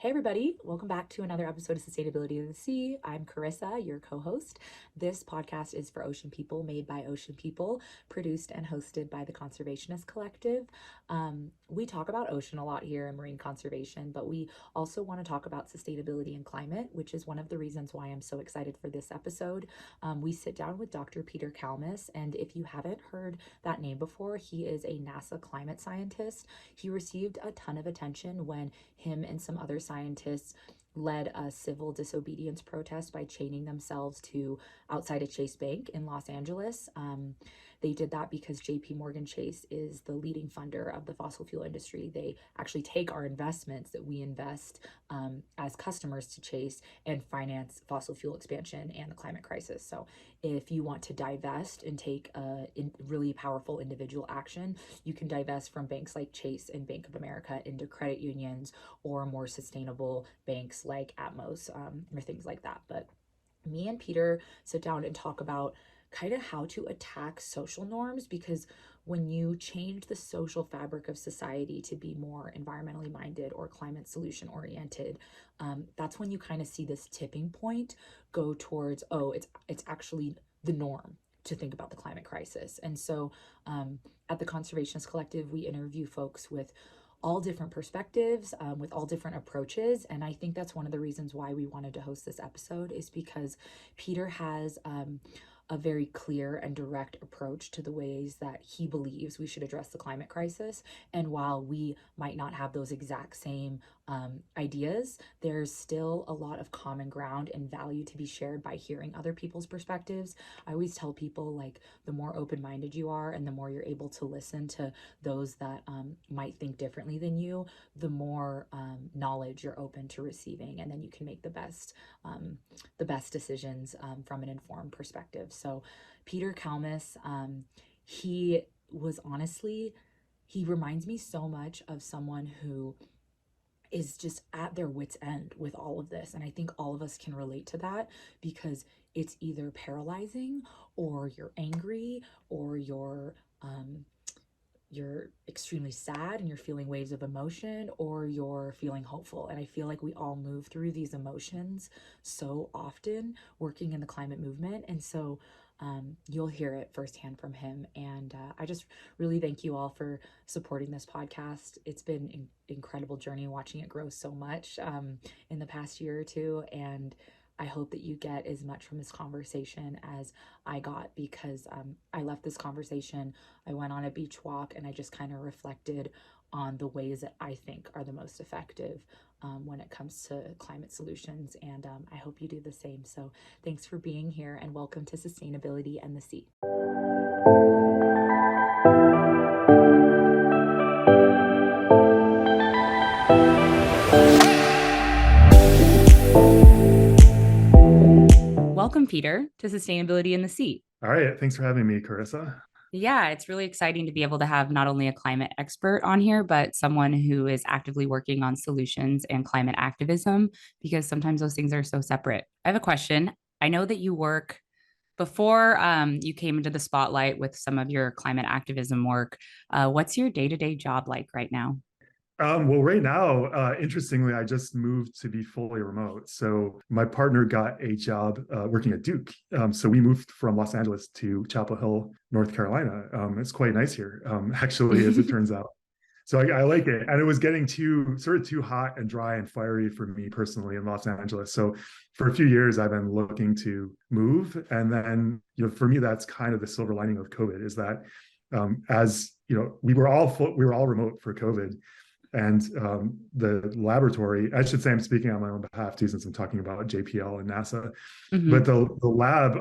Hey everybody, welcome back to another episode of Sustainability of the Sea. I'm Carissa, your co-host. This podcast is for ocean people, made by ocean people, produced and hosted by the Conservationist Collective. We talk about ocean a lot here in marine conservation, but we also want to talk about sustainability and climate, which is one of the reasons why I'm so excited for this episode. We sit down with Dr. Peter Kalmus, and if you haven't heard that name before, he is a NASA climate scientist. He received a ton of attention when him and some other scientists led a civil disobedience protest by chaining themselves to outside a Chase Bank in Los Angeles. They did that because JP Morgan Chase is the leading funder of the fossil fuel industry. They actually take our investments that we invest as customers to Chase and finance fossil fuel expansion and the climate crisis. So if you want to divest and take a really powerful individual action, you can divest from banks like Chase and Bank of America into credit unions or more sustainable banks like Atmos or things like that. But me and Peter sit down and talk about kind of how to attack social norms, because when you change the social fabric of society to be more environmentally minded or climate solution oriented, that's when you kind of see this tipping point go towards, oh, it's actually the norm to think about the climate crisis. And so at the Conservationist Collective, we interview folks with all different perspectives, with all different approaches. And I think that's one of the reasons why we wanted to host this episode, is because Peter has a very clear and direct approach to the ways that he believes we should address the climate crisis. And while we might not have those exact same ideas, there's still a lot of common ground and value to be shared by hearing other people's perspectives. I always tell people, like, the more open-minded you are and the more you're able to listen to those that might think differently than you, the more knowledge you're open to receiving, and then you can make the best decisions from an informed perspective. So Peter Kalmus, he was honestly, he reminds me so much of someone who is just at their wits' end with all of this. And I think all of us can relate to that, because it's either paralyzing, or you're angry, or you're extremely sad and you're feeling waves of emotion, or you're feeling hopeful. And I feel like we all move through these emotions so often working in the climate movement. And so you'll hear it firsthand from him. And I just really thank you all for supporting this podcast. It's been an incredible journey watching it grow so much in the past year or two. And I hope that you get as much from this conversation as I got, because I left this conversation, I went on a beach walk, and I just kind of reflected on the ways that I think are the most effective when it comes to climate solutions. And I hope you do the same. So thanks for being here, and welcome to Sustainability and the Sea. Welcome, Peter, to Sustainability in the Sea. All right. Thanks for having me, Carissa. Yeah, it's really exciting to be able to have not only a climate expert on here, but someone who is actively working on solutions and climate activism, because sometimes those things are so separate. I have a question. I know that you work before you came into the spotlight with some of your climate activism work. What's your day-to-day job like right now? Well, right now, interestingly, I just moved to be fully remote. So my partner got a job working at Duke. So we moved from Los Angeles to Chapel Hill, North Carolina. It's quite nice here, actually, as it turns out. So I like it. And it was getting too hot and dry and fiery for me personally in Los Angeles. So for a few years, I've been looking to move. And then, for me, that's kind of the silver lining of COVID, is that as we were all remote for COVID. And the laboratory, I should say, I'm speaking on my own behalf too, since I'm talking about JPL and NASA. Mm-hmm. But the lab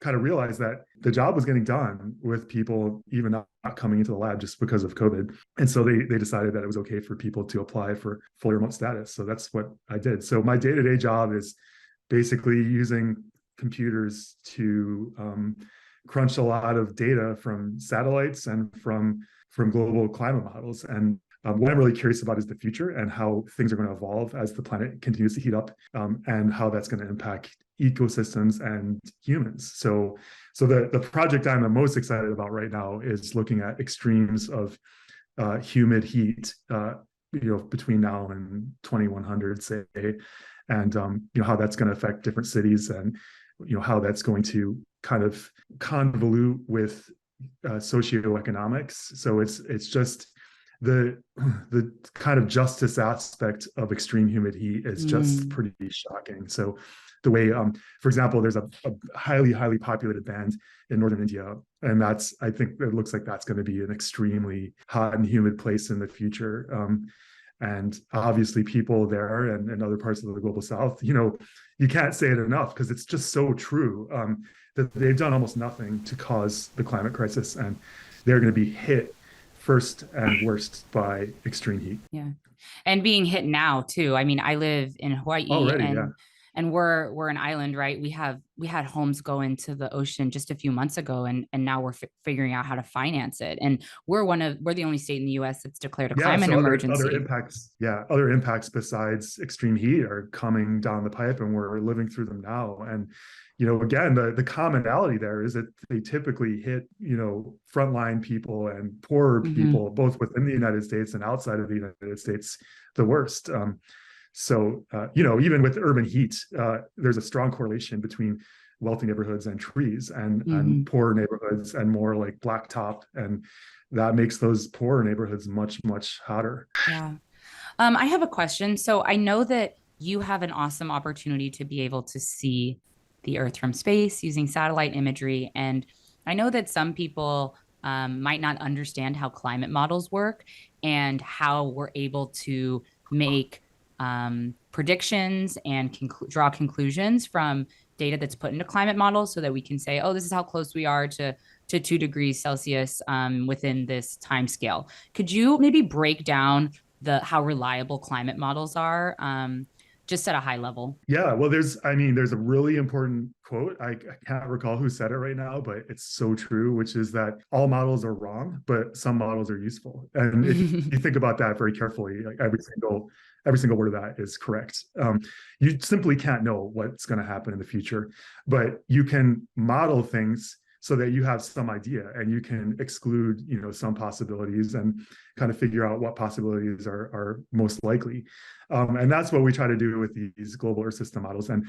kind of realized that the job was getting done with people even not coming into the lab just because of COVID. And so they decided that it was okay for people to apply for fully remote status. So that's what I did. So my day-to-day job is basically using computers to crunch a lot of data from satellites and from global climate models. And what I'm really curious about is the future and how things are going to evolve as the planet continues to heat up, and how that's going to impact ecosystems and humans. So the project I'm the most excited about right now is looking at extremes of humid heat between now and 2100, say, and how that's going to affect different cities, and how that's going to kind of convolute with socioeconomics. So it's just the kind of justice aspect of extreme humid heat is just pretty shocking. So the way, for example, there's a highly populated band in northern India, and I think it looks like that's going to be an extremely hot and humid place in the future. And obviously people there and other parts of the global south, you can't say it enough because it's just so true, that they've done almost nothing to cause the climate crisis, and they're going to be hit first and worst by extreme heat. Yeah. And being hit now too. I mean, I live in Hawaii already, yeah. And we're an island, right? We had homes go into the ocean just a few months ago, and now we're figuring out how to finance it. And we're the only state in the U.S. that's declared a climate emergency. Other impacts besides extreme heat are coming down the pipe, and we're living through them now. And again, the commonality there is that they typically hit frontline people and poorer people, both within the United States and outside of the United States, the worst. So, even with urban heat, there's a strong correlation between wealthy neighborhoods and trees, and poorer neighborhoods and more like blacktop. And that makes those poorer neighborhoods much, much hotter. Yeah. I have a question. So I know that you have an awesome opportunity to be able to see the Earth from space using satellite imagery. And I know that some people might not understand how climate models work and how we're able to make predictions and draw conclusions from data that's put into climate models, so that we can say, oh, this is how close we are to 2 degrees Celsius within this time scale. Could you maybe break down how reliable climate models are, just at a high level? Yeah, well, there's a really important quote. I can't recall who said it right now, but it's so true, which is that all models are wrong, but some models are useful. And if you think about that very carefully, like every single word of that is correct. You simply can't know what's going to happen in the future, but you can model things so that you have some idea, and you can exclude, some possibilities and kind of figure out what possibilities are most likely. And that's what we try to do with these global Earth system models. And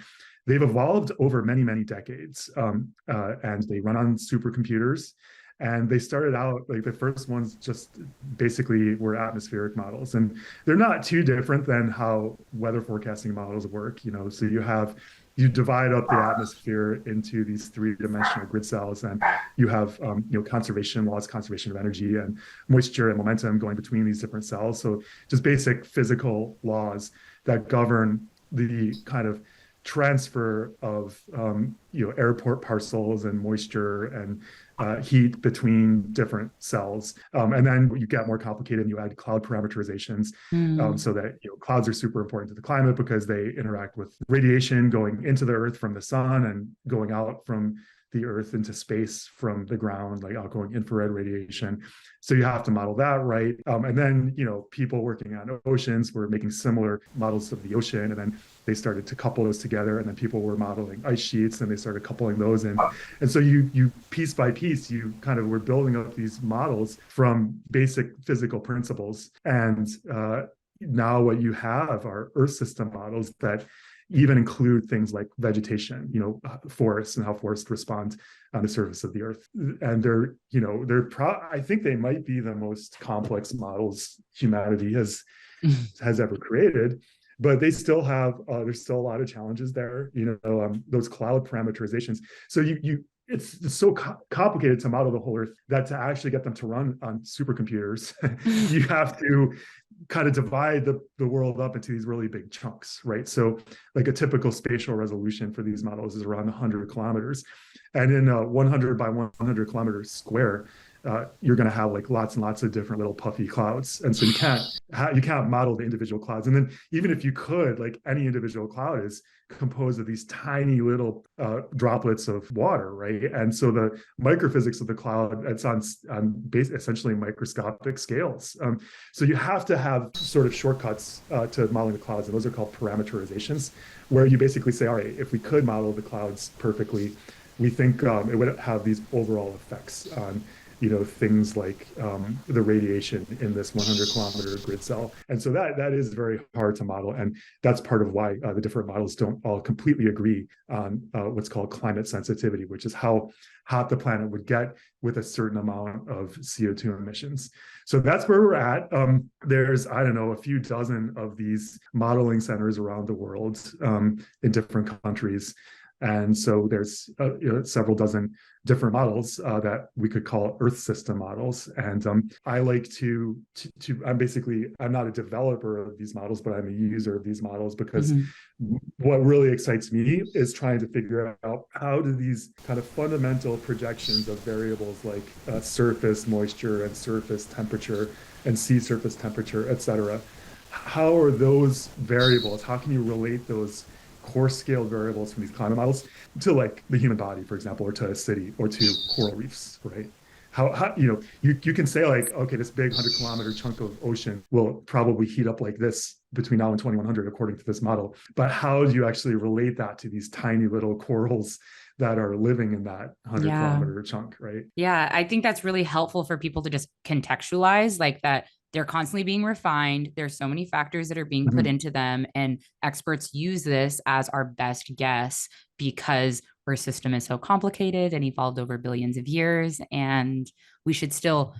they've evolved over many, many decades, and they run on supercomputers. And they started out, like the first ones just basically were atmospheric models. And they're not too different than how weather forecasting models work. So you divide up the atmosphere into these 3-dimensional grid cells, and you have conservation laws, conservation of energy, and moisture and momentum going between these different cells. So just basic physical laws that govern the kind of transfer of airport parcels and moisture and heat between different cells. And then you get more complicated and you add cloud parameterizations, so that clouds are super important to the climate because they interact with radiation going into the Earth from the sun and going out from the Earth into space from the ground, like outgoing infrared radiation. So you have to model that, right? And then, people working on oceans were making similar models of the ocean, and then they started to couple those together, and then people were modeling ice sheets, and they started coupling those in. And so you piece by piece, you kind of were building up these models from basic physical principles. And now what you have are Earth system models that even include things like vegetation, forests, and how forests respond on the surface of the Earth. And I think they might be the most complex models humanity has ever created. But they still have there's still a lot of challenges there. Those cloud parameterizations. So it's so complicated to model the whole Earth that to actually get them to run on supercomputers, you have to kind of divide the world up into these really big chunks, right? So like a typical spatial resolution for these models is around 100 kilometers. And in a 100 by 100 kilometers square, you're going to have like lots and lots of different little puffy clouds. And so you can't model the individual clouds. And then even if you could, like any individual cloud is composed of these tiny little droplets of water, right? And so the microphysics of the cloud, it's on essentially microscopic scales. So you have to have sort of shortcuts to modeling the clouds, and those are called parameterizations, where you basically say, all right, if we could model the clouds perfectly, we think it would have these overall effects on things like the radiation in this 100-kilometer grid cell. And so that is very hard to model. And that's part of why the different models don't all completely agree on what's called climate sensitivity, which is how hot the planet would get with a certain amount of CO2 emissions. So that's where we're at. There's, I don't know, a few dozen of these modeling centers around the world in different countries. And so there's several dozen different models that we could call Earth system models. And I like to I'm not a developer of these models, but I'm a user of these models because what really excites me is trying to figure out how do these kind of fundamental projections of variables like surface moisture and surface temperature and sea surface temperature, et cetera, how are those variables, how can you relate those coarse scale variables from these climate models to like the human body, for example, or to a city or to coral reefs, right? How you can say like, okay, this big 100-kilometer chunk of ocean will probably heat up like this between now and 2100 according to this model, but how do you actually relate that to these tiny little corals that are living in that 100-kilometer chunk, right? Yeah, I think that's really helpful for people to just contextualize like that. They're constantly being refined. There's so many factors that are being put into them, and experts use this as our best guess because our system is so complicated and evolved over billions of years, and we should still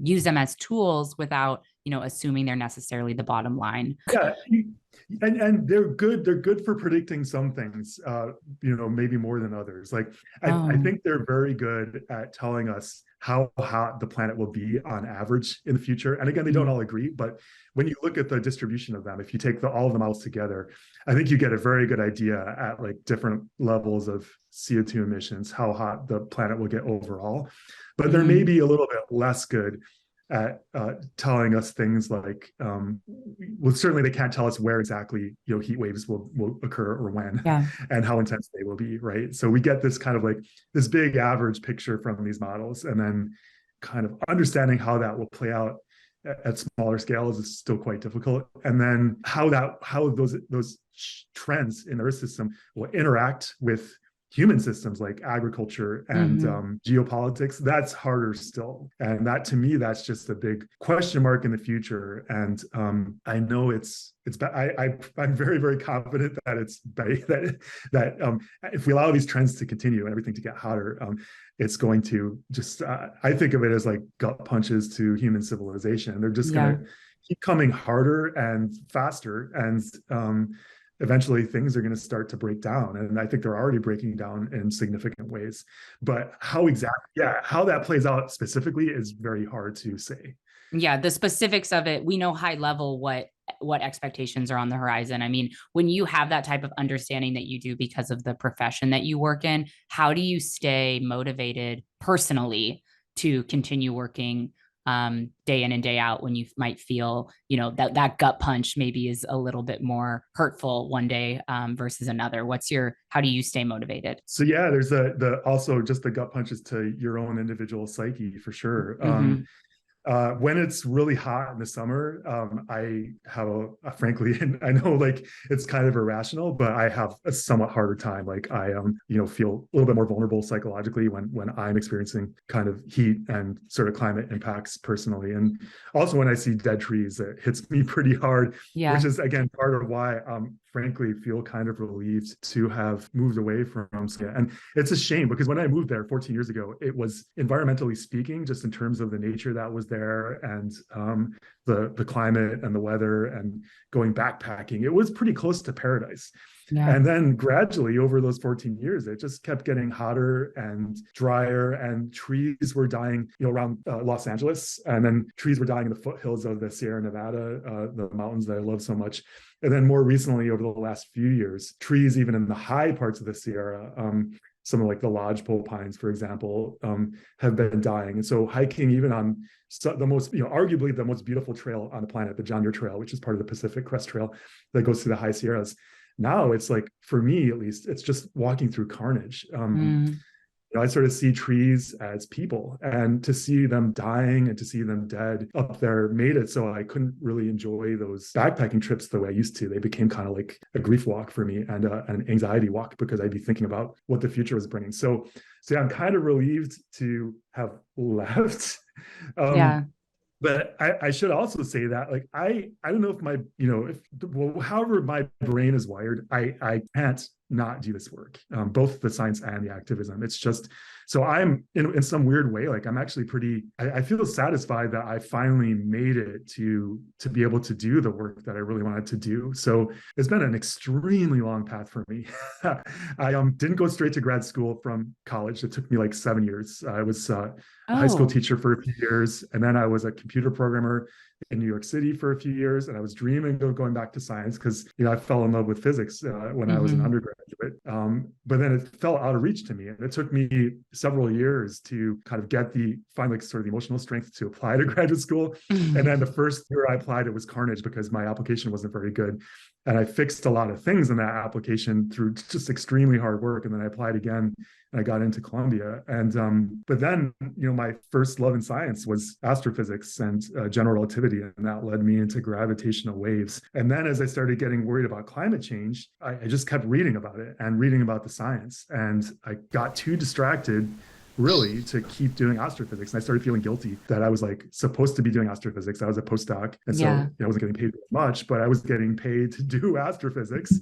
use them as tools without, assuming they're necessarily the bottom line. Yeah, and they're good for predicting some things, maybe more than others. Like I think they're very good at telling us how hot the planet will be on average in the future. And again, they don't all agree, but when you look at the distribution of them, if you take all of the models together, I think you get a very good idea at like different levels of CO2 emissions, how hot the planet will get overall. But there may be a little bit less good at telling us things like, well, certainly they can't tell us where exactly heat waves will occur or when and how intense they will be, right? So we get this kind of like this big average picture from these models, and then kind of understanding how that will play out at smaller scales is still quite difficult. And then how those trends in the Earth system will interact with human systems like agriculture and geopolitics, that's harder still. And that, to me, that's just a big question mark in the future. And I know I'm very, very confident that that if we allow these trends to continue and everything to get hotter, it's going to just, I think of it as like gut punches to human civilization. They're just going to keep coming harder and faster. And eventually things are going to start to break down. And I think they're already breaking down in significant ways. But how that plays out specifically is very hard to say. Yeah, the specifics of it, we know high level what expectations are on the horizon. I mean, when you have that type of understanding that you do because of the profession that you work in, how do you stay motivated personally to continue working day in and day out when you might feel, that gut punch maybe is a little bit more hurtful one day versus another? How do you stay motivated? So yeah, there's also just the gut punches to your own individual psyche for sure. When it's really hot in the summer, I have frankly, and I know like it's kind of irrational, but I have a somewhat harder time. Like I feel a little bit more vulnerable psychologically when I'm experiencing kind of heat and sort of climate impacts personally. And also when I see dead trees, it hits me pretty hard, which is again part of why frankly feel kind of relieved to have moved away from Scandinavia. And it's a shame because when I moved there 14 years ago, it was, environmentally speaking, just in terms of the nature that was there and the climate and the weather and going backpacking, it was pretty close to paradise. And then gradually over those 14 years, it just kept getting hotter and drier, and trees were dying, around Los Angeles, and then trees were dying in the foothills of the Sierra Nevada, the mountains that I love so much. And then more recently, over the last few years, trees even in the high parts of the Sierra, some of like the lodgepole pines, for example, have been dying. And so hiking even on the most, arguably the most beautiful trail on the planet, the John Muir Trail, which is part of the Pacific Crest Trail that goes through the high Sierras. Now it's like, for me at least, it's just walking through carnage. I sort of see trees as people, and to see them dying and to see them dead up there made it so I couldn't really enjoy those backpacking trips the way I used to. They became kind of like a grief walk for me and an anxiety walk, because I'd be thinking about what the future was bringing. So yeah, I'm kind of relieved to have left. Yeah. But I should also say that, like, I don't know if my, however my brain is wired, I can't not do this work, both the science and the activism. It's just, so I'm in some weird way, like I'm actually I feel satisfied that I finally made it to be able to do the work that I really wanted to do. So it's been an extremely long path for me. I didn't go straight to grad school from college. It took me like 7 years. I was a high school teacher for a few years, and then I was a computer programmer in New York City for a few years, and I was dreaming of going back to science because I fell in love with physics when I was an undergraduate. But then it fell out of reach to me, and it took me several years to kind of find like sort of the emotional strength to apply to graduate school. And then the first year I applied, it was carnage because my application wasn't very good. And I fixed a lot of things in that application through just extremely hard work. And then I applied again and I got into Columbia. And but then, my first love in science was astrophysics and general relativity. And that led me into gravitational waves. And then as I started getting worried about climate change, I just kept reading about it and reading about the science. And I got too distracted really to keep doing astrophysics. And I started feeling guilty that I was like supposed to be doing astrophysics. I was a postdoc. And so I wasn't getting paid much, but I was getting paid to do astrophysics.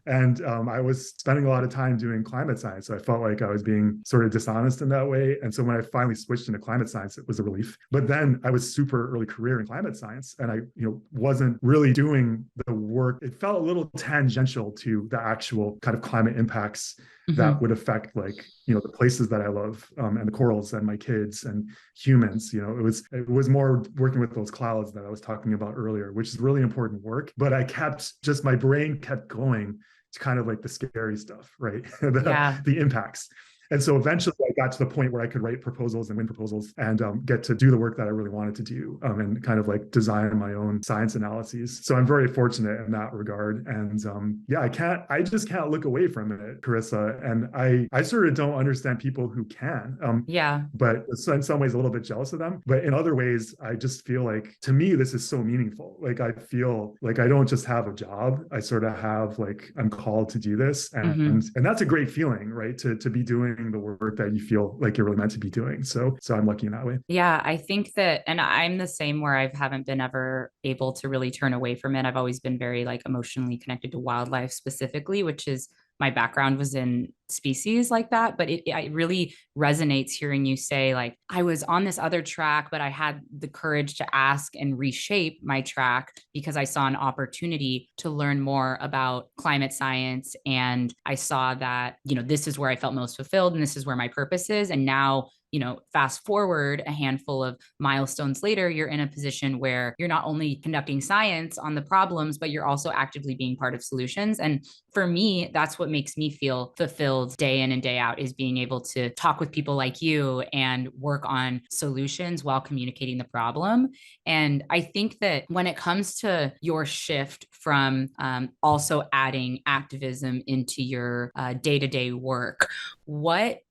And I was spending a lot of time doing climate science. So I felt like I was being sort of dishonest in that way. And so when I finally switched into climate science, it was a relief. But then I was super early career in climate science, and I wasn't really doing the work. It felt a little tangential to the actual kind of climate impacts that would affect the places that I love, and the corals and my kids and humans. It was more working with those clouds that I was talking about earlier, which is really important work. But my brain kept going to kind of like the scary stuff, right? The impacts. And so eventually I got to the point where I could write proposals and win proposals and get to do the work that I really wanted to do, and kind of like design my own science analyses. So I'm very fortunate in that regard. And I just can't look away from it, Carissa. And I sort of don't understand people who can. But in some ways a little bit jealous of them. But in other ways, I just feel like, to me, this is so meaningful. Like I feel like I don't just have a job. I sort of have I'm called to do this. And that's a great feeling, right? To be doing the work that you feel like you're really meant to be doing. So I'm lucky in that way. Yeah, I think that, and I'm the same, where I haven't been ever able to really turn away from it. I've always been very emotionally connected to wildlife specifically, which is, my background was in species like that. But it really resonates hearing you say, I was on this other track, but I had the courage to ask and reshape my track because I saw an opportunity to learn more about climate science. And I saw that, this is where I felt most fulfilled and this is where my purpose is. And now, fast forward a handful of milestones later, you're in a position where you're not only conducting science on the problems, but you're also actively being part of solutions. And for me, that's what makes me feel fulfilled day in and day out, is being able to talk with people like you and work on solutions while communicating the problem. And I think that when it comes to your shift from also adding activism into your day-to-day work,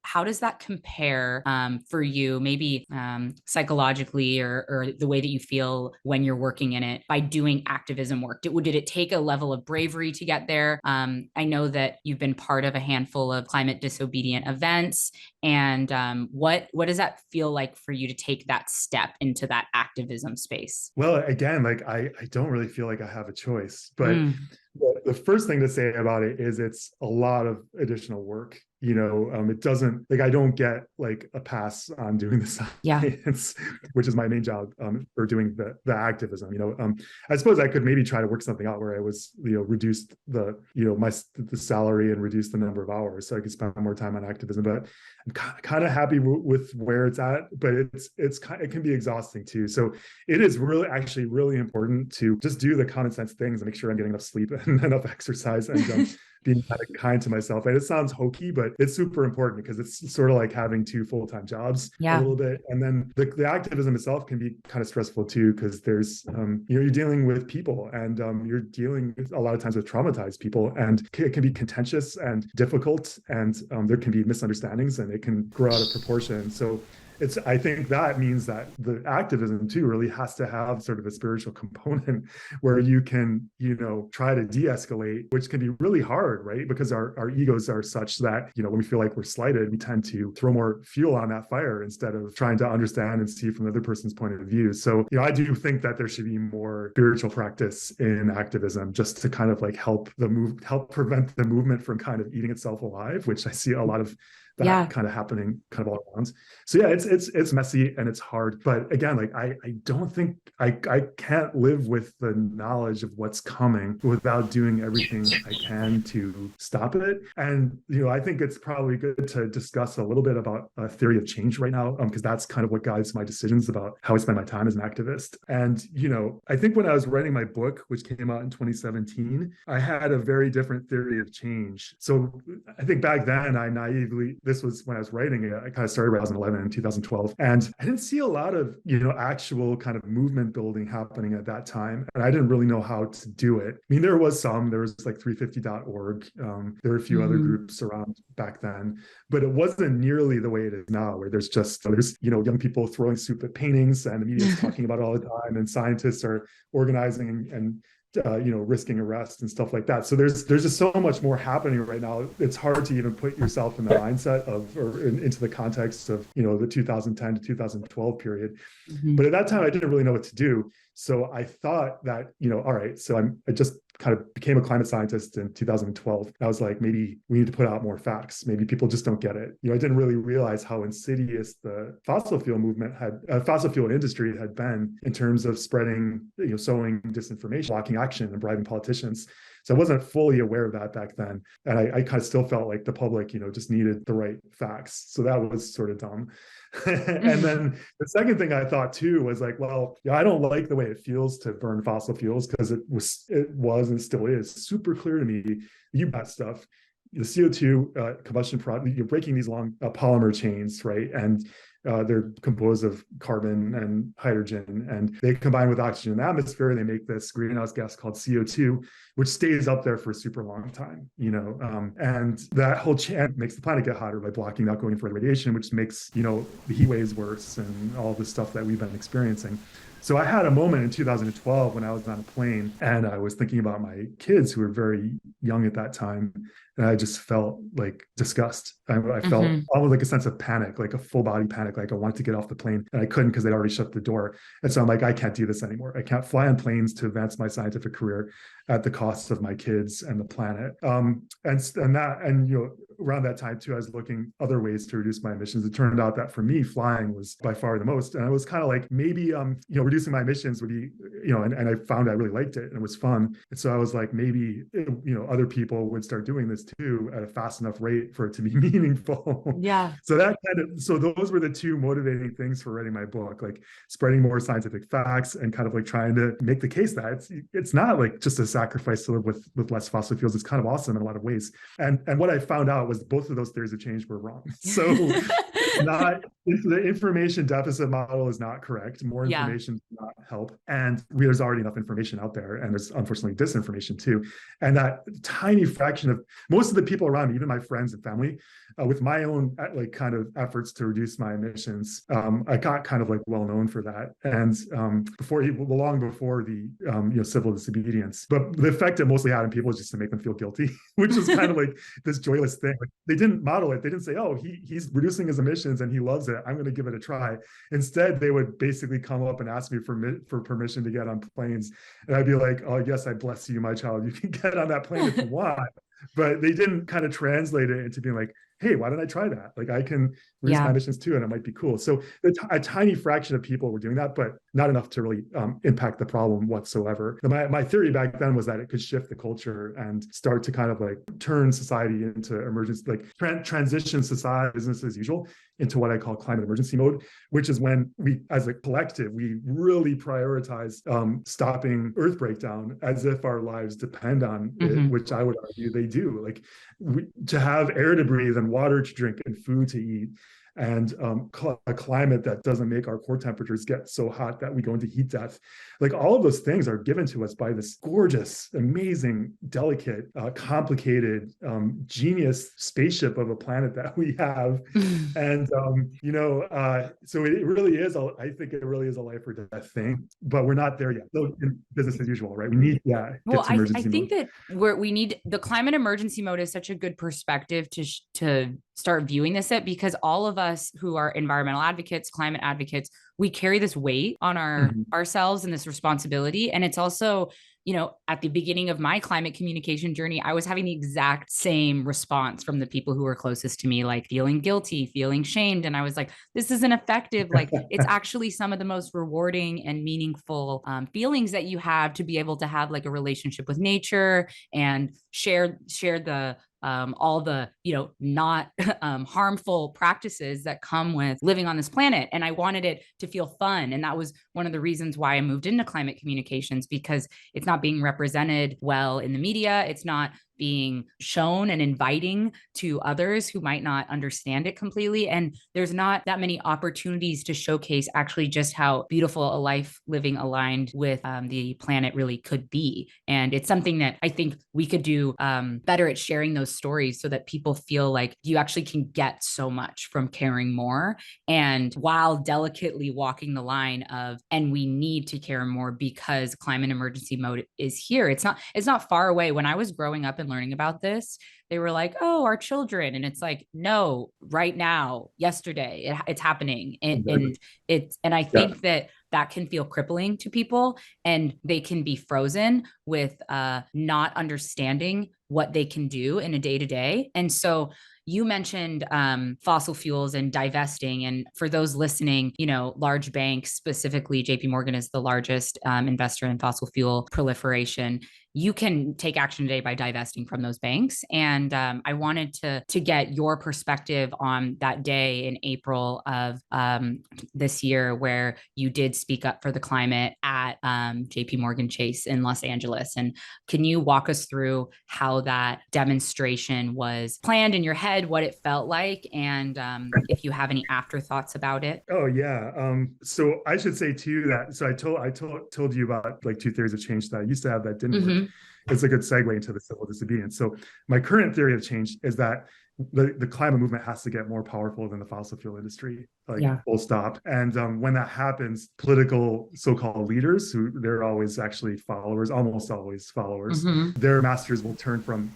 how does that compare for you, maybe psychologically or the way that you feel when you're working in it by doing activism work? Did it take a level of bravery to get there? I know that you've been part of a handful of climate disobedient events. And what does that feel like for you to take that step into that activism space? Well, again, I don't really feel like I have a choice, but the first thing to say about it is it's a lot of additional work. It doesn't, I don't get a pass on doing the science, which is my main job, for doing the activism. I suppose I could maybe try to work something out where I was, reduced the salary and reduce the number of hours so I could spend more time on activism. But I'm kind of happy with where it's at, but it can be exhausting too. So it is really important to just do the common sense things and make sure I'm getting enough sleep and enough exercise and being kind to myself. And it sounds hokey, but it's super important because it's sort of like having two full-time jobs a little bit. And then the activism itself can be kind of stressful too, because there's, you're dealing with people, and you're dealing with, a lot of times, with traumatized people, and it can be contentious and difficult, and there can be misunderstandings, and it can grow out of proportion. So I think that means that the activism too really has to have sort of a spiritual component where you can, try to de-escalate, which can be really hard, right? Because our egos are such that, when we feel like we're slighted, we tend to throw more fuel on that fire instead of trying to understand and see from the other person's point of view. So, I do think that there should be more spiritual practice in activism, just to kind of like help prevent the movement from kind of eating itself alive, which I see a lot of that kind of happening kind of all around. So yeah, it's messy and it's hard. But again, like I don't think I can't live with the knowledge of what's coming without doing everything I can to stop it. And I think it's probably good to discuss a little bit about a theory of change right now, because that's kind of what guides my decisions about how I spend my time as an activist. And I think when I was writing my book, which came out in 2017, I had a very different theory of change. So I think back then this was when I was writing it, I kind of started around 2011 and 2012. And I didn't see a lot of, actual kind of movement building happening at that time. And I didn't really know how to do it. I mean, there was like 350.org. There were a few other groups around back then, but it wasn't nearly the way it is now, where there's young people throwing soup at paintings, and the media is talking about it all the time, and scientists are organizing and risking arrest and stuff like that. So there's just so much more happening right now. It's hard to even put yourself in the mindset into the context of, the 2010 to 2012 period. But at that time, I didn't really know what to do. So I thought that, all right, so I just kind of became a climate scientist in 2012. I was like, maybe we need to put out more facts. Maybe people just don't get it. I didn't really realize how insidious the fossil fuel industry had been in terms of spreading, sowing disinformation, blocking action, and bribing politicians. So I wasn't fully aware of that back then. And I kind of still felt like the public, just needed the right facts. So that was sort of dumb. And then the second thing I thought too was like, well, I don't like the way it feels to burn fossil fuels, because it was and still is super clear to me, that stuff, the CO2 combustion product, you're breaking these long polymer chains, right? And they're composed of carbon and hydrogen, and they combine with oxygen in the atmosphere, and they make this greenhouse gas called CO2, which stays up there for a super long time, and that whole chain makes the planet get hotter by blocking out going further radiation, which makes, the heat waves worse and all this stuff that we've been experiencing. So I had a moment in 2012 when I was on a plane, and I was thinking about my kids, who were very young at that time, and I just felt like disgust. I felt almost like a sense of panic, like a full body panic, like I wanted to get off the plane, and I couldn't because they'd already shut the door. And so I'm like, I can't do this anymore. I can't fly on planes to advance my scientific career at the cost of my kids and the planet. Around that time too, I was looking other ways to reduce my emissions. It turned out that for me, flying was by far the most. And I was kind of like, maybe, reducing my emissions would be, and I found I really liked it and it was fun. And so I was like, maybe, other people would start doing this too at a fast enough rate for it to be meaningful. Yeah. So those were the two motivating things for writing my book, like spreading more scientific facts and kind of like trying to make the case that it's not like just a sacrifice to live with less fossil fuels. It's kind of awesome in a lot of ways. And what I found out was both of those theories of change were wrong. So the information deficit model is not correct. More information does not help. And there's already enough information out there. And there's unfortunately disinformation too. And that tiny fraction of most of the people around me, even my friends and family, with my own like kind of efforts to reduce my emissions, I got kind of like well known for that. And long before the civil disobedience, but the effect it mostly had on people was just to make them feel guilty, which is kind of like this joyless thing. Like, they didn't model it. They didn't say, oh, he's reducing his emissions and he loves it, I'm going to give it a try. Instead, they would basically come up and ask me for permission to get on planes, and I'd be like, oh yes, I bless you, my child, you can get on that plane if you want. But they didn't kind of translate it into being like, hey, why don't I try that? Like I can reduce my emissions too, and it might be cool. So a tiny fraction of people were doing that, but not enough to really impact the problem whatsoever. My theory back then was that it could shift the culture and start to kind of like turn society into emergency, like transition society, business as usual, into what I call climate emergency mode, which is when we, as a collective, we really prioritize stopping Earth breakdown as if our lives depend on it, which I would argue they do. Like to have air to breathe and and water to drink and food to eat, and a climate that doesn't make our core temperatures get so hot that we go into heat death. Like all of those things are given to us by this gorgeous, amazing, delicate, complicated, genius spaceship of a planet that we have. And, so it really is, I think it really is a life or death thing, but we're not there yet. So business as usual, right? We need, Well, get to emergency I think mode. that we need the climate emergency mode is such a good perspective to start viewing this at, because all of us who are environmental advocates, climate advocates, we carry this weight on ourselves and this responsibility. And it's also, at the beginning of my climate communication journey, I was having the exact same response from the people who were closest to me, like feeling guilty, feeling shamed. And I was like, this isn't effective. Like it's actually some of the most rewarding and meaningful feelings that you have, to be able to have like a relationship with nature and share the all the not harmful practices that come with living on this planet. And I wanted it to feel fun. And that was one of the reasons why I moved into climate communications, because it's not being represented well in the media. It's not being shown and inviting to others who might not understand it completely. And there's not that many opportunities to showcase actually just how beautiful a life living aligned with the planet really could be. And it's something that I think we could do better at sharing those stories, so that people feel like you actually can get so much from caring more, and while delicately walking the line of, and we need to care more because climate emergency mode is here. It's not far away. When I was growing up and learning about this, they were like, oh, our children. And it's like, no, right now, yesterday, it's happening. And I think that can feel crippling to people, and they can be frozen with not understanding what they can do in a day-to-day. And so you mentioned fossil fuels and divesting. And for those listening, large banks, specifically JP Morgan is the largest investor in fossil fuel proliferation. You can take action today by divesting from those banks. And I wanted to get your perspective on that day in April of this year, where you did speak up for the climate at JP Morgan Chase in Los Angeles. And can you walk us through how that demonstration was planned in your head, what it felt like, and if you have any afterthoughts about it? Oh yeah. So I should say too that, so I told you about like two theories of change that I used to have that didn't work. It's a good segue into the civil disobedience. So my current theory of change is that the climate movement has to get more powerful than the fossil fuel industry, full stop. And when that happens, political so-called leaders, who they're always actually followers, almost always followers, their masters will turn from,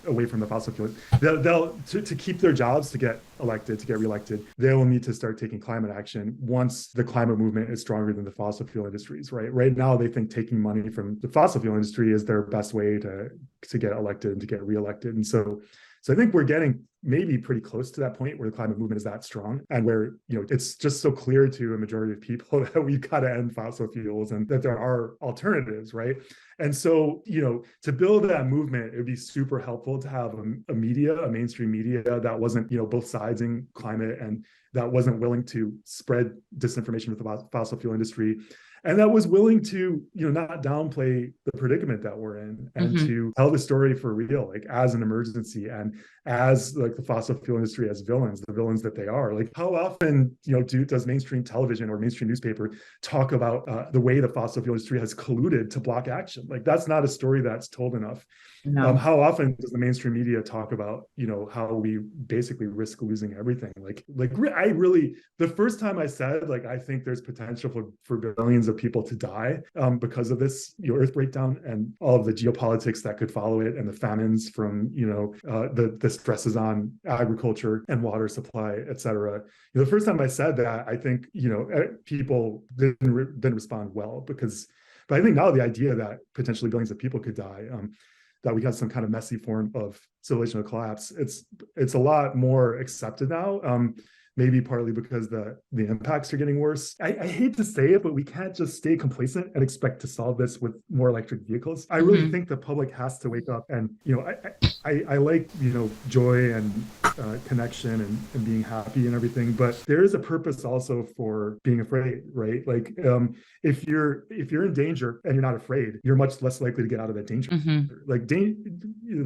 away from the fossil fuel. They'll to keep their jobs, to get elected, to get reelected, they will need to start taking climate action once the climate movement is stronger than the fossil fuel industries, right? Right now, they think taking money from the fossil fuel industry is their best way to get elected and to get reelected. And so I think we're getting maybe pretty close to that point where the climate movement is that strong, and where, it's just so clear to a majority of people that we've got to end fossil fuels and that there are alternatives, right? And so, to build that movement, it would be super helpful to have a mainstream media that wasn't, both sidesing climate, and that wasn't willing to spread disinformation with the fossil fuel industry, and that was willing to, not downplay the predicament that we're in, and to tell the story for real, like as an emergency, and as like the fossil fuel industry as villains, the villains that they are. Like how often, does mainstream television or mainstream newspaper talk about the way the fossil fuel industry has colluded to block action? Like that's not a story that's told enough. No. How often does the mainstream media talk about, how we basically risk losing everything? I really, the first time I said, like, I think there's potential for billions of people to die because of this, earth breakdown, and all of the geopolitics that could follow it, and the famines from, the stresses on agriculture and water supply, et cetera. The first time I said that, I think, people didn't respond well, but I think now the idea that potentially billions of people could die, that we got some kind of messy form of civilizational collapse, it's a lot more accepted now. maybe partly because the impacts are getting worse. I hate to say it, but we can't just stay complacent and expect to solve this with more electric vehicles. I really think the public has to wake up, and I like joy and connection and being happy and everything, but there is a purpose also for being afraid, right? Like if you're in danger and you're not afraid, you're much less likely to get out of that danger. Like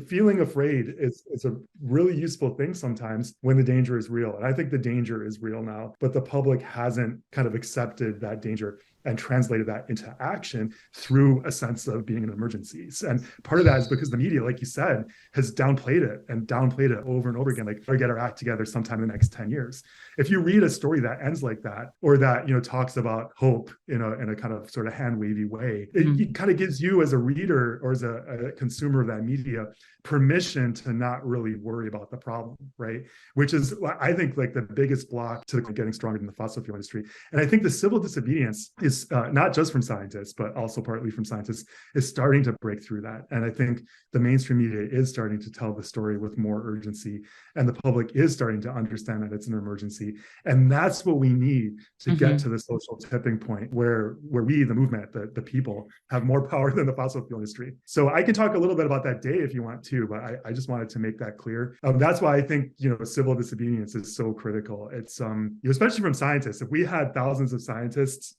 feeling afraid is a really useful thing sometimes when the danger is real, and I think the danger is real now, but the public hasn't kind of accepted that danger and translated that into action through a sense of being in emergencies. And part of that is because the media, like you said, has downplayed it over and over again, like, or get our act together sometime in the next 10 years. If you read a story that ends like that, or that, talks about hope in a kind of sort of hand wavy way, it kind of gives you as a reader or as a consumer of that media permission to not really worry about the problem, right? Which is, I think, like the biggest block to getting stronger in the fossil fuel industry. And I think the civil disobedience is not just from scientists, but also partly from scientists, is starting to break through that. And I think the mainstream media is starting to tell the story with more urgency, and the public is starting to understand that it's an emergency. And that's what we need to get to the social tipping point where we, the movement, the people, have more power than the fossil fuel industry. So I can talk a little bit about that day if you want to, but I just wanted to make that clear. That's why I think civil disobedience is so critical. It's especially from scientists. If we had thousands of scientists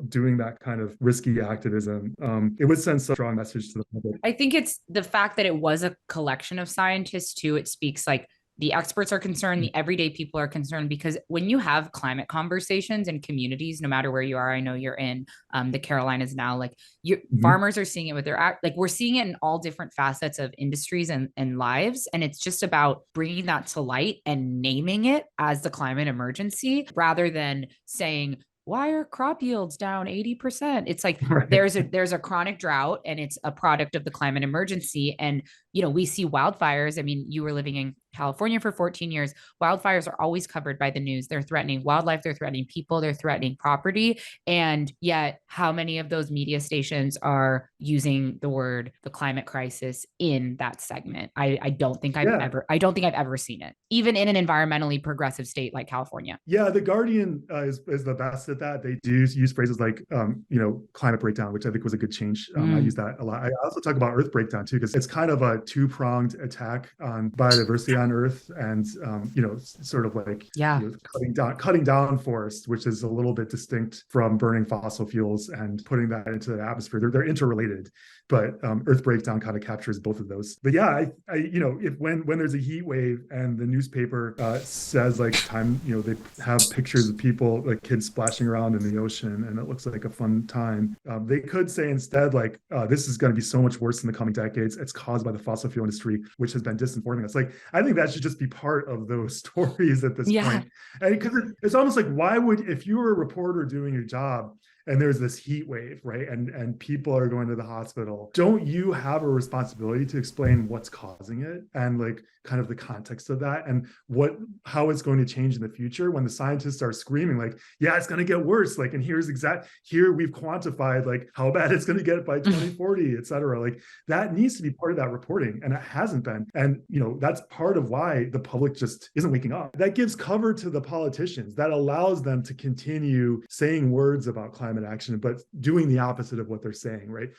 doing that kind of risky activism, it would send such a strong message to the public. I think it's the fact that it was a collection of scientists too. It speaks like the experts are concerned, the everyday people are concerned, because when you have climate conversations in communities, no matter where you are, I know you're in the Carolinas now, like farmers are seeing it with their like we're seeing it in all different facets of industries and lives. And it's just about bringing that to light and naming it as the climate emergency rather than saying, why are crop yields down 80%? It's like there's a chronic drought and it's a product of the climate emergency. And, we see wildfires. I mean, you were living in California for 14 years. Wildfires are always covered by the news. They're threatening wildlife, they're threatening people, they're threatening property. And yet, how many of those media stations are using the climate crisis in that segment? I don't think I've ever seen it, even in an environmentally progressive state like California. Yeah, The Guardian is the best at that. They do use phrases like, climate breakdown, which I think was a good change. I use that a lot. I also talk about Earth breakdown too, because it's kind of a two-pronged attack on biodiversity on Earth, and sort of like cutting down forest, which is a little bit distinct from burning fossil fuels and putting that into the atmosphere. They're interrelated, but Earth breakdown kind of captures both of those. But yeah, if when there's a heat wave and the newspaper says like time, they have pictures of people, like kids splashing around in the ocean, and it looks like a fun time. They could say instead like, this is going to be so much worse in the coming decades. It's caused by the fossil fuel industry, which has been disinforming us. Like, I think that should just be part of those stories at this point. And because it's almost like, why would, if you were a reporter doing your job and there's this heat wave, right, and people are going to the hospital, don't you have a responsibility to explain what's causing it and like kind of the context of that and how it's going to change in the future when the scientists are screaming like, yeah, it's going to get worse, like, and here we've quantified like how bad it's going to get by 2040, et cetera. Like, that needs to be part of that reporting, and it hasn't been. And that's part of why the public just isn't waking up. That gives cover to the politicians, that allows them to continue saying words about climate action but doing the opposite of what they're saying, right?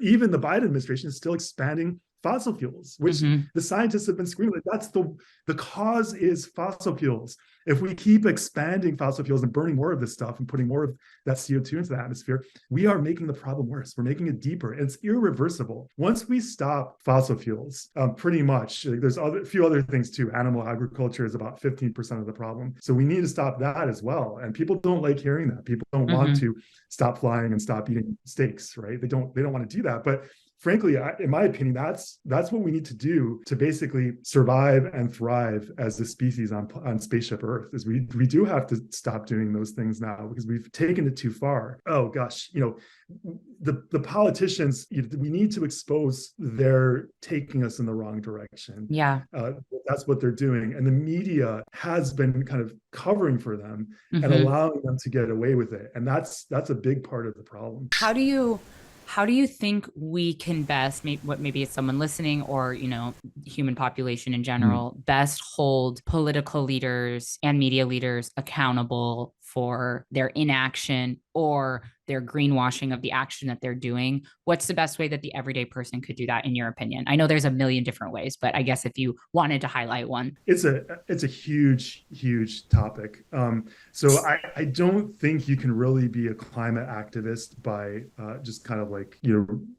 Even the Biden administration is still expanding fossil fuels, which the scientists have been screaming like, that's the cause is fossil fuels. If we keep expanding fossil fuels and burning more of this stuff and putting more of that CO2 into the atmosphere, we are making the problem worse. We're making it deeper. It's irreversible. Once we stop fossil fuels, pretty much, there's a few other things too. Animal agriculture is about 15% of the problem. So we need to stop that as well. And people don't like hearing that. People don't want to stop flying and stop eating steaks, right? They don't want to do that. But frankly, in my opinion, that's what we need to do to basically survive and thrive as a species on spaceship Earth. Is we do have to stop doing those things now because we've taken it too far. Oh gosh, the politicians, we need to expose they're taking us in the wrong direction. Yeah, that's what they're doing, and the media has been kind of covering for them and allowing them to get away with it, and that's a big part of the problem. How do you think we can best, maybe it's someone listening or, human population in general, best hold political leaders and media leaders accountable for their inaction or their greenwashing of the action that they're doing? What's the best way that the everyday person could do that, in your opinion? I know there's a million different ways, but I guess if you wanted to highlight one. It's a huge topic. So I don't think you can really be a climate activist by just kind of like,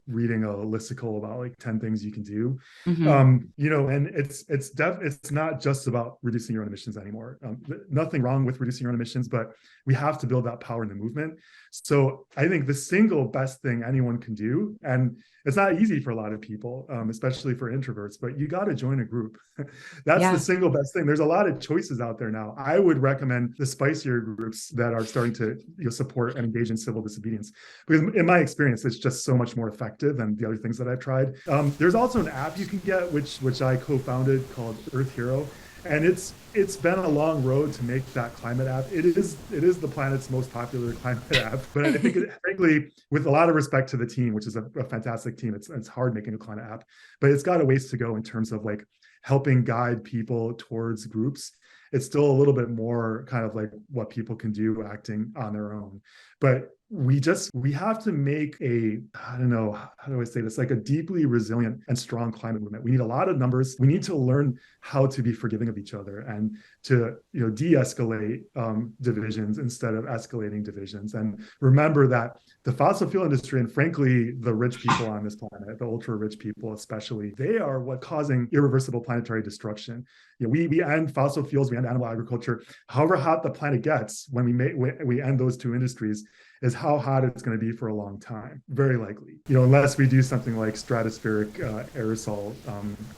reading a listicle about like 10 things you can do. And it's not just about reducing your own emissions anymore. Nothing wrong with reducing your own emissions, but we have to build that power in the movement. So I think the single best thing anyone can do, and it's not easy for a lot of people, especially for introverts, but you got to join a group. That's the single best thing. There's a lot of choices out there now. I would recommend the spicier groups that are starting to support and engage in civil disobedience, because in my experience, it's just so much more effective than the other things that I've tried. There's also an app you can get, which I co-founded, called Earth Hero. And it's been a long road to make that climate app. It is the planet's most popular climate app. But I think, frankly, with a lot of respect to the team, which is a fantastic team, it's hard making a climate app, but it's got a ways to go in terms of like helping guide people towards groups. It's still a little bit more kind of like what people can do acting on their own. But we have to make I don't know, how do I say this, like a deeply resilient and strong climate movement. We need a lot of numbers. We need to learn how to be forgiving of each other and to de-escalate divisions instead of escalating divisions. And remember that the fossil fuel industry, and frankly, the rich people on this planet, the ultra rich people especially, they are what causing irreversible planetary destruction. We end fossil fuels, we end animal agriculture. However hot the planet gets when we end those two industries is how hot it's going to be for a long time, very likely. Unless we do something like stratospheric aerosol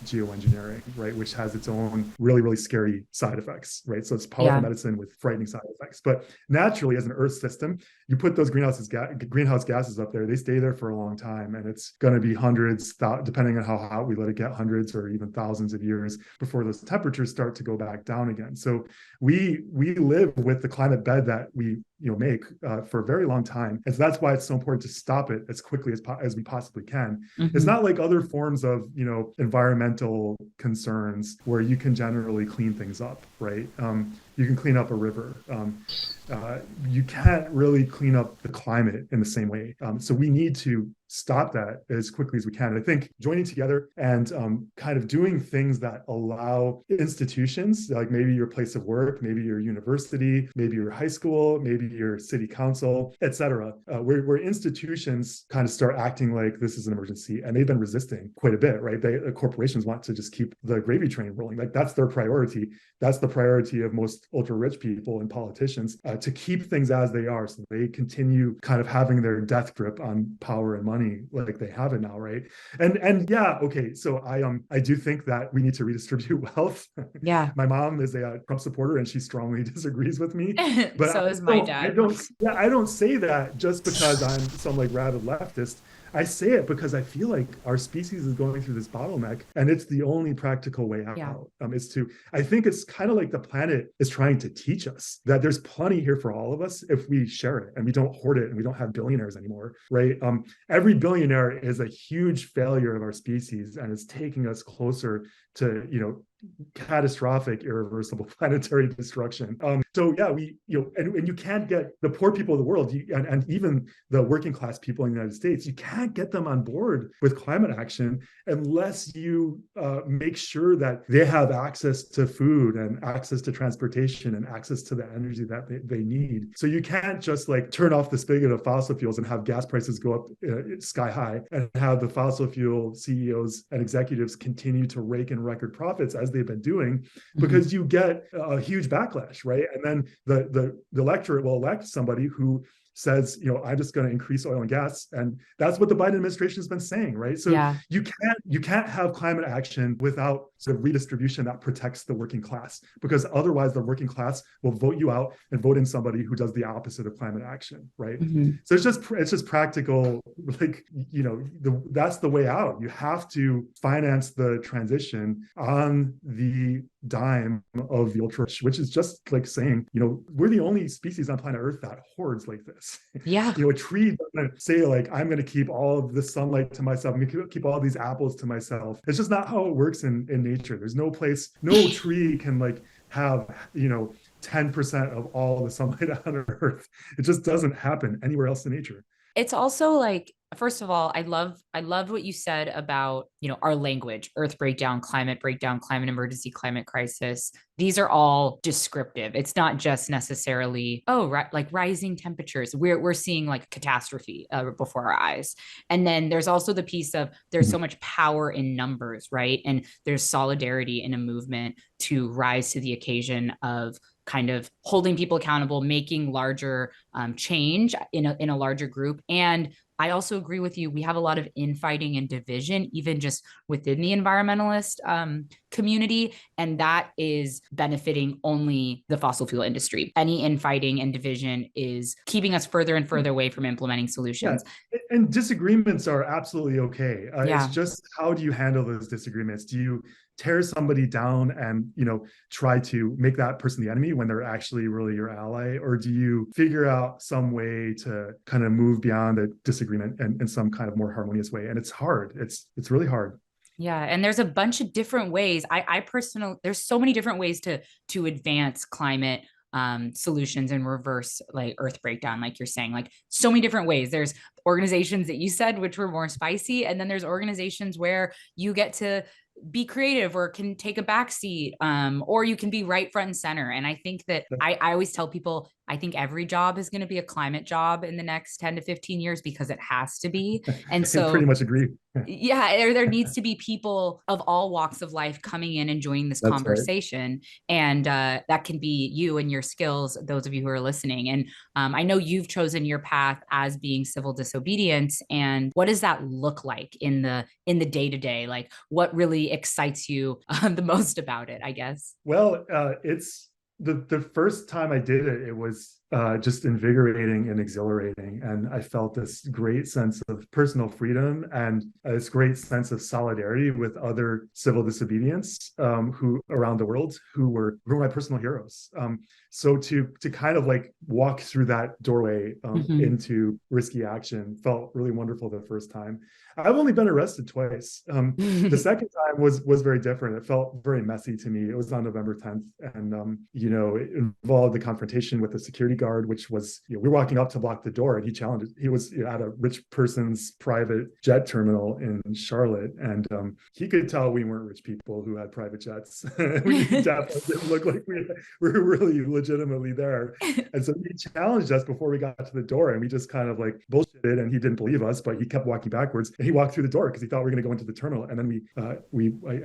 geoengineering, right, which has its own really, really scary side effects, right? So it's powerful medicine with frightening side effects. But naturally, as an Earth system, you put those greenhouse gases up there, they stay there for a long time, and it's going to be hundreds, depending on how hot we let it get, hundreds or even thousands of years before those temperatures start to go back down again. So we live with the climate bed that we make for a very long time. And so that's why it's so important to stop it as quickly as we possibly can. It's not like other forms of, environmental concerns where you can generally clean things up, right? You can clean up a river. You can't really clean up the climate in the same way. So we need to stop that as quickly as we can. And I think joining together and kind of doing things that allow institutions, like maybe your place of work, maybe your university, maybe your high school, maybe your city council, et cetera, where institutions kind of start acting like this is an emergency. And they've been resisting quite a bit, right? Corporations want to just keep the gravy train rolling. Like that's their priority. That's the priority of most ultra rich people and politicians, to keep things as they are, so they continue kind of having their death grip on power and money like they have it now, right? And yeah, okay. So I do think that we need to redistribute wealth. Yeah. My mom is a Trump supporter, and she strongly disagrees with me. But so is my dad. I don't say that just because I'm some like rabid leftist. I say it because I feel like our species is going through this bottleneck, and it's the only practical way out. I think it's kind of like the planet is trying to teach us that there's plenty here for all of us if we share it and we don't hoard it and we don't have billionaires anymore, right? Every billionaire is a huge failure of our species, and it's taking us closer to, catastrophic, irreversible planetary destruction. So yeah, and you can't get the poor people of the world, and even the working class people in the United States, you can't get them on board with climate action unless you make sure that they have access to food and access to transportation and access to the energy that they need. So you can't just like turn off the spigot of fossil fuels and have gas prices go up sky high and have the fossil fuel CEOs and executives continue to rake in record profits as they've been doing, because you get a huge backlash, right? And then the electorate will elect somebody who says, I'm just going to increase oil and gas. And that's what the Biden administration has been saying, right? So you can't have climate action without sort of redistribution that protects the working class, because otherwise the working class will vote you out and vote in somebody who does the opposite of climate action, right? So it's just practical, like, that's the way out. You have to finance the transition on the dime of the ultra rich, which is just like saying, we're the only species on planet Earth that hoards like this. this. Yeah. A tree doesn't say like, I'm going to keep all of the sunlight to myself. I'm going to keep all these apples to myself. It's just not how it works in nature. There's no place, no tree can like have, 10% of all the sunlight on Earth. It just doesn't happen anywhere else in nature. It's also like, first of all, I loved what you said about, our language, earth breakdown, climate emergency, climate crisis. These are all descriptive. It's not just necessarily, like rising temperatures. We're seeing like catastrophe before our eyes. And then there's also the piece of there's so much power in numbers, right? And there's solidarity in a movement to rise to the occasion of kind of holding people accountable, making larger change in a larger group. And I also agree with you. We have a lot of infighting and division, even just within the environmentalist community. And that is benefiting only the fossil fuel industry. Any infighting and division is keeping us further and further away from implementing solutions. Yeah. And disagreements are absolutely okay. Yeah. It's just, how do you handle those disagreements? Do you tear somebody down and try to make that person the enemy when they're actually really your ally, or do you figure out some way to kind of move beyond the disagreement and in some kind of more harmonious way? And it's hard. It's really hard. Yeah, and there's a bunch of different ways. I personally, there's so many different ways to advance climate solutions and reverse like earth breakdown, like you're saying, like so many different ways. There's organizations that you said which were more spicy, and then there's organizations where you get to be creative or can take a back seat, or you can be right front and center. And I think that I always tell people, I think every job is going to be a climate job in the next 10 to 15 years because it has to be. And so I pretty much agree. Yeah, there needs to be people of all walks of life coming in and joining this That's conversation. Right. And that can be you and your skills, those of you who are listening. And I know you've chosen your path as being civil disobedience. And what does that look like in the day-to-day? Like what really excites you the most about it, I guess? Well, it's the first time I did it, it was just invigorating and exhilarating. And I felt this great sense of personal freedom and this great sense of solidarity with other civil disobedience who around the world who were my personal heroes. So to kind of like walk through that doorway into risky action felt really wonderful the first time. I've only been arrested twice. The second time was very different. It felt very messy to me. It was on November 10th, and it involved the confrontation with the security guard, which was we were walking up to block the door, and he challenged. He was at a rich person's private jet terminal in Charlotte, and he could tell we weren't rich people who had private jets. We definitely didn't look like we were really legitimately there. And so he challenged us before we got to the door, and we just kind of like bullshitted, and he didn't believe us, but he kept walking backwards. He walked through the door because he thought we were going to go into the terminal, and then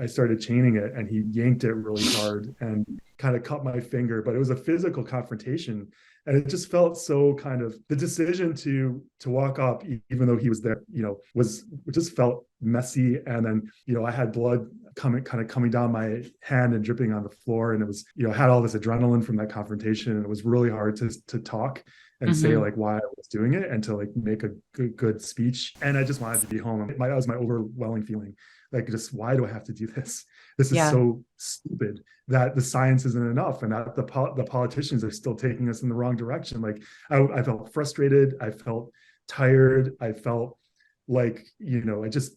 I started chaining it, and he yanked it really hard and kind of cut my finger. But it was a physical confrontation, and it just felt so kind of the decision to walk up, even though he was there, it just felt messy. And then I had blood coming down my hand and dripping on the floor, and it was I had all this adrenaline from that confrontation, and it was really hard to talk and say like why I was doing it and to like make a good speech. And I just wanted to be home. That was my overwhelming feeling. Like, just why do I have to do this? This is so stupid that the science isn't enough, and that the politicians are still taking us in the wrong direction. Like I felt frustrated. I felt tired. I felt like I just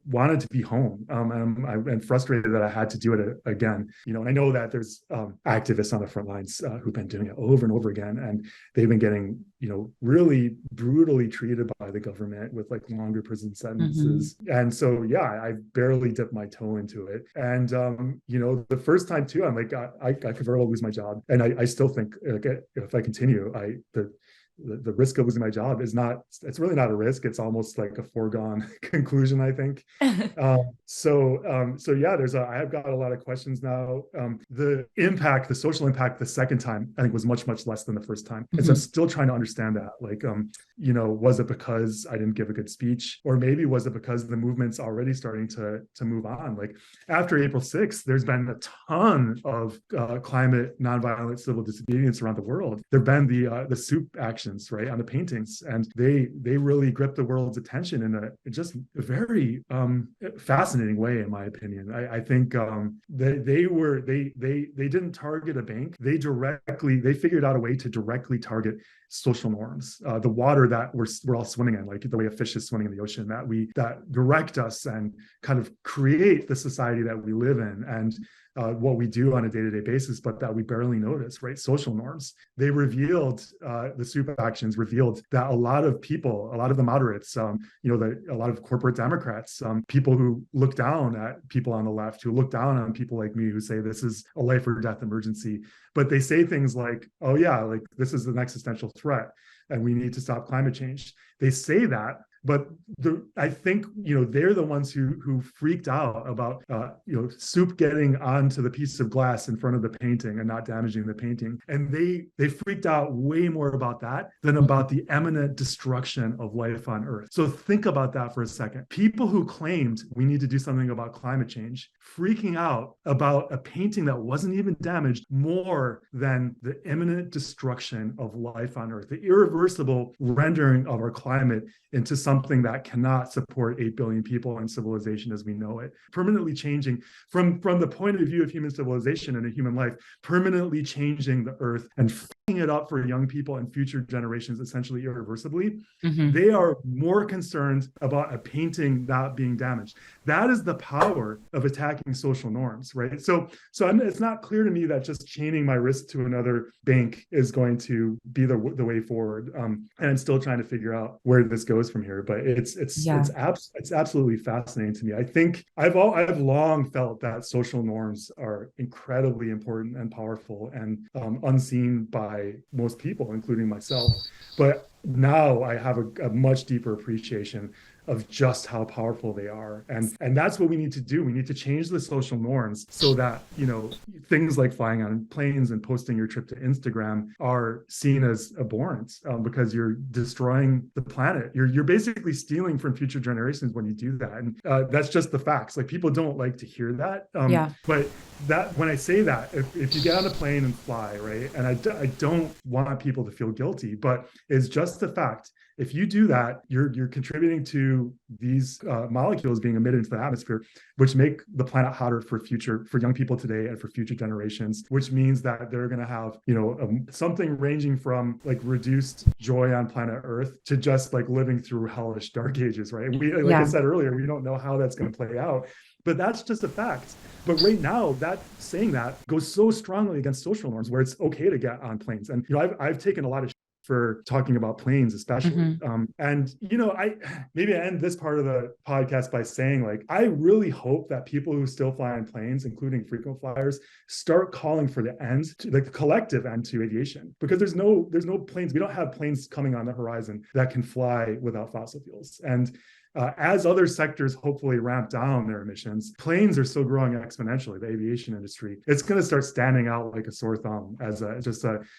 wanted to be home, and frustrated that I had to do it again. And I know that there's activists on the front lines who've been doing it over and over again, and they've been getting really brutally treated by the government with like longer prison sentences. And so I barely dipped my toe into it. And the first time too, I'm like I could very well lose my job, and I still think like, if I continue, the risk of losing my job it's really not a risk. It's almost like a foregone conclusion, I think. I have got a lot of questions now. The social impact the second time, I think, was much, much less than the first time. And so I'm still trying to understand that. Like, was it because I didn't give a good speech? Or maybe was it because the movement's already starting to move on? Like after April 6th, there's been a ton of climate nonviolent civil disobedience around the world. There've been the soup actions, right, on the paintings, and they really gripped the world's attention in a just very fascinating way, in my opinion. I think they didn't target a bank. They figured out a way to directly target social norms, the water that we're all swimming in, like the way a fish is swimming in the ocean, that direct us and kind of create the society that we live in, and what we do on a day-to-day basis, but that we barely notice, right? Social norms. They revealed, the soup actions revealed that a lot of people, a lot of the moderates, a lot of corporate Democrats, people who look down at people on the left, who look down on people like me, who say this is a life or death emergency, but they say things like, oh yeah, like this is an existential threat and we need to stop climate change. They say that, but I think, they're the ones who freaked out about, soup getting onto the piece of glass in front of the painting and not damaging the painting. And they freaked out way more about that than about the imminent destruction of life on Earth. So think about that for a second. People who claimed we need to do something about climate change, freaking out about a painting that wasn't even damaged more than the imminent destruction of life on Earth, the irreversible rendering of our climate into something that cannot support 8 billion people and civilization as we know it, permanently changing from the point of view of human civilization and a human life, permanently changing the Earth and fucking it up for young people and future generations, essentially irreversibly. They are more concerned about a painting not being damaged. That is the power of attacking social norms, right? So it's not clear to me that just chaining my wrist to another bank is going to be the way forward. And I'm still trying to figure out where this goes from here, but it's absolutely fascinating to me. I think I've long felt that social norms are incredibly important and powerful and unseen by most people, including myself. But now I have a much deeper appreciation of just how powerful they are. And that's what we need to do. We need to change the social norms so that, things like flying on planes and posting your trip to Instagram are seen as abhorrent, because you're destroying the planet. You're basically stealing from future generations when you do that. And that's just the facts. Like, people don't like to hear that. But that, when I say that, if you get on a plane and fly, right, and I don't want people to feel guilty, but it's just a fact. If you do that, you're contributing to these molecules being emitted into the atmosphere, which make the planet hotter for young people today and for future generations, which means that they're going to have, something ranging from like reduced joy on planet Earth to just like living through hellish dark ages, right? I said earlier, we don't know how that's going to play out. But that's just a fact. But right now, saying that goes so strongly against social norms, where it's okay to get on planes. And I've taken a lot of for talking about planes, especially. And I end this part of the podcast by saying, like, I really hope that people who still fly on planes, including frequent flyers, start calling for the collective end to aviation, because there's no planes. We don't have planes coming on the horizon that can fly without fossil fuels. And as other sectors hopefully ramp down their emissions, planes are still growing exponentially. The aviation industry, it's going to start standing out like a sore thumb as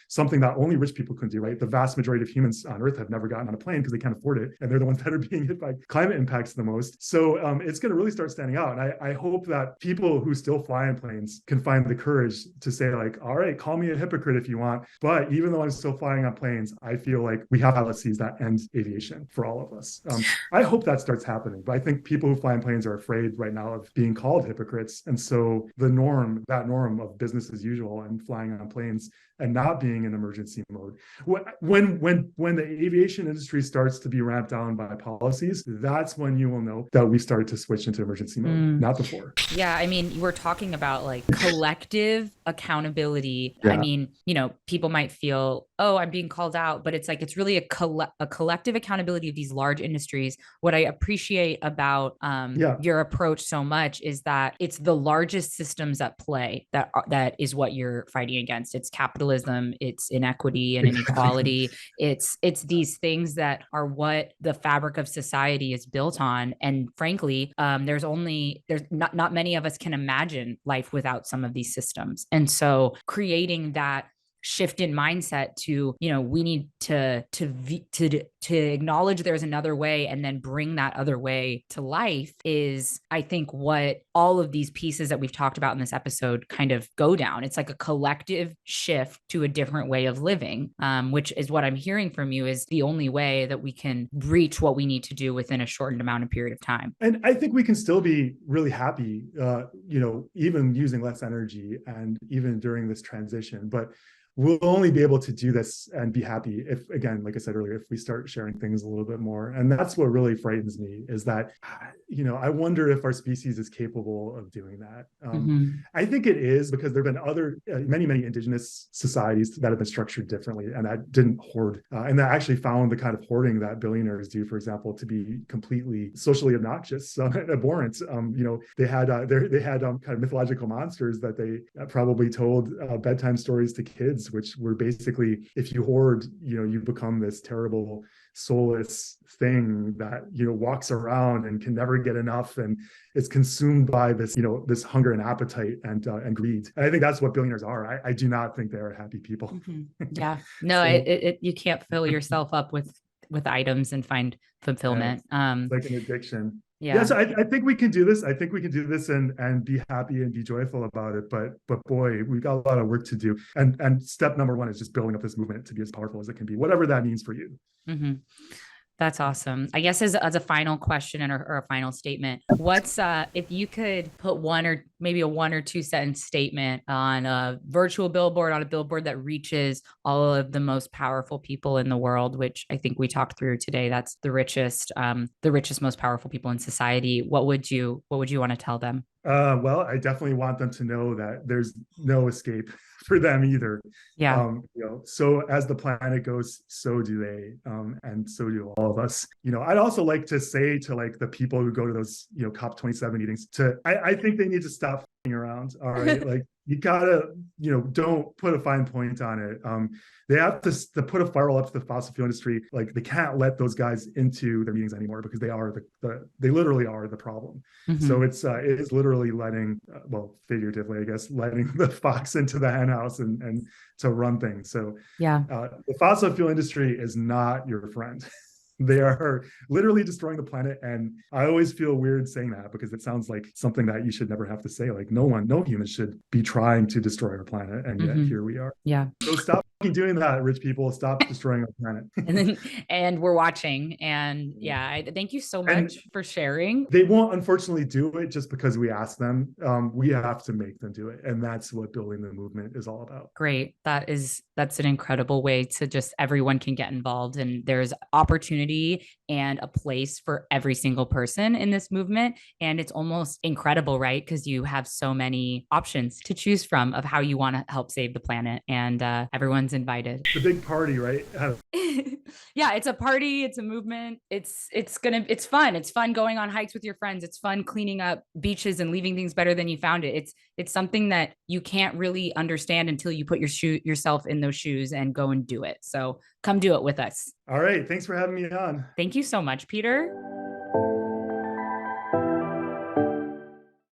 something that only rich people can do, right? The vast majority of humans on Earth have never gotten on a plane because they can't afford it, and they're the ones that are being hit by climate impacts the most. So it's going to really start standing out. And I hope that people who still fly in planes can find the courage to say, like, all right, call me a hypocrite if you want, but even though I'm still flying on planes, I feel like we have policies that end aviation for all of us. I hope that starts happening. But I think people who fly in planes are afraid right now of being called hypocrites. And so that norm of business as usual and flying on planes and not being in emergency mode, when the aviation industry starts to be ramped down by policies, that's when you will know that we started to switch into emergency mode, not before. Yeah, I mean, we're talking about like collective accountability. I mean, people might feel, oh, I'm being called out, but it's like, it's really a collective accountability of these large industries. What I appreciate about your approach so much is that it's the largest systems at play that is what you're fighting against. It's capitalism, it's inequity and inequality. It's these things that are what the fabric of society is built on. And frankly, there's not many of us can imagine life without some of these systems. And so creating that shift in mindset to, we need to to acknowledge there's another way and then bring that other way to life is, I think, what all of these pieces that we've talked about in this episode kind of go down. It's like a collective shift to a different way of living, which is what I'm hearing from you is the only way that we can reach what we need to do within a shortened amount of period of time. And I think we can still be really happy, even using less energy and even during this transition. But we'll only be able to do this and be happy if, again, like I said earlier, if we start sharing things a little bit more. And that's what really frightens me is that, I wonder if our species is capable of doing that. I think it is, because there have been other, many indigenous societies that have been structured differently and that didn't hoard, and that actually found the kind of hoarding that billionaires do, for example, to be completely socially obnoxious, abhorrent. They had kind of mythological monsters that they probably told bedtime stories to kids, which were basically, if you hoard, you become this terrible soulless thing that walks around and can never get enough and is consumed by this this hunger and appetite and greed. And I think that's what billionaires are. I do not think they are happy people. Yeah, no, so, you can't fill yourself up with items and find fulfillment. It's like an addiction. Yeah. So I think we can do this. I think we can do this and be happy and be joyful about it. But boy, we've got a lot of work to do. And step number one is just building up this movement to be as powerful as it can be, whatever that means for you. That's awesome. I guess as a final question or a final statement, what's if you could put one or two sentence statement on a virtual billboard, on a billboard that reaches all of the most powerful people in the world, which I think we talked through today, that's the richest, most powerful people in society. What would you want to tell them? Well, I definitely want them to know that there's no escape for them either. Yeah. So as the planet goes, so do they, and so do all of us. I'd also like to say to like the people who go to those, COP27 meetings, I think they need to stop around. All right, like you gotta, don't put a fine point on it. They have to put a firewall up to the fossil fuel industry. Like they can't let those guys into their meetings anymore because they are they literally are the problem. So it is literally letting, well, figuratively, I guess, letting the fox into the hen house and to run things. So yeah, the fossil fuel industry is not your friend. They are literally destroying the planet. And I always feel weird saying that because it sounds like something that you should never have to say. Like no human should be trying to destroy our planet. And yet here we are. Yeah. So stop doing that, rich people. Stop destroying our planet. and we're watching. And yeah, thank you so much for sharing. They won't unfortunately do it just because we ask them. We have to make them do it. And that's what building the movement is all about. Great. That's an incredible way to just everyone can get involved, and there's opportunity and a place for every single person in this movement. And it's almost incredible, right? Because you have so many options to choose from of how you want to help save the planet, and everyone's invited. The big party, right? Yeah, it's a party, it's a movement. It's fun. It's fun going on hikes with your friends. It's fun cleaning up beaches and leaving things better than you found it. It's something that you can't really understand until you put yourself in those shoes and go and do it. So come do it with us. All right. Thanks for having me on. Thank you so much, Peter.